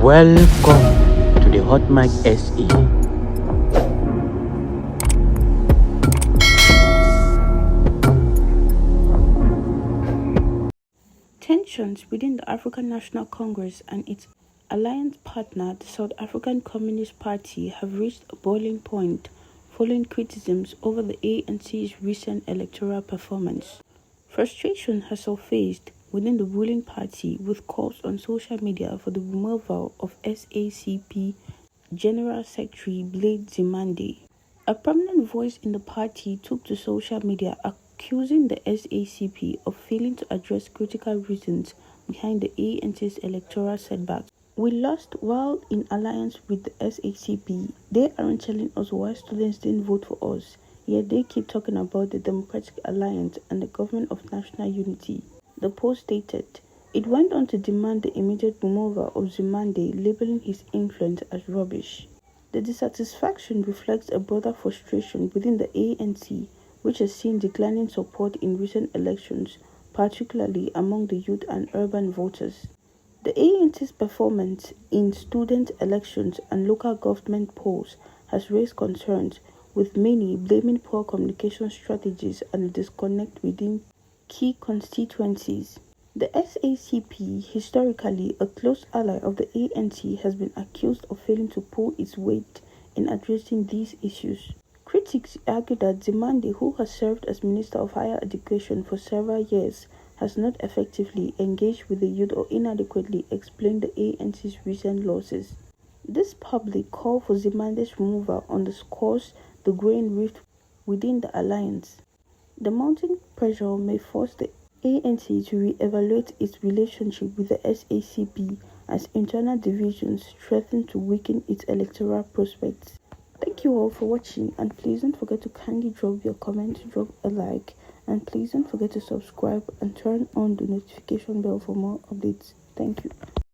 Welcome to the Hot Mic SE. Tensions within the African National Congress and its alliance partner, the South African Communist Party, have reached a boiling point following criticisms over the ANC's recent electoral performance. Frustration has surfaced within the ruling party, with calls on social media for the removal of SACP General Secretary Blade Nzimande. A prominent voice in the party took to social media accusing the SACP of failing to address critical reasons behind the ANC's electoral setbacks. We lost while in alliance with the SACP. They aren't telling us why students didn't vote for us, yet they keep talking about the Democratic Alliance and the Government of National Unity. The post stated. It went on to demand the immediate removal of Nzimande, labeling his influence as rubbish. The dissatisfaction reflects a broader frustration within the ANC, which has seen declining support in recent elections, particularly among the youth and urban voters. The ANC's performance in student elections and local government polls has raised concerns, with many blaming poor communication strategies and a disconnect within key constituencies. The SACP, historically a close ally of the ANC, has been accused of failing to pull its weight in addressing these issues. Critics argue that Nzimande, who has served as Minister of Higher Education for several years, has not effectively engaged with the youth or inadequately explained the ANC's recent losses. This public call for Nzimande's removal underscores the growing rift within the alliance. The mounting pressure may force the ANC to re-evaluate its relationship with the SACP as internal divisions threaten to weaken its electoral prospects. Thank you all for watching, and please don't forget to kindly drop your comment, drop a like, and please don't forget to subscribe and turn on the notification bell for more updates. Thank you.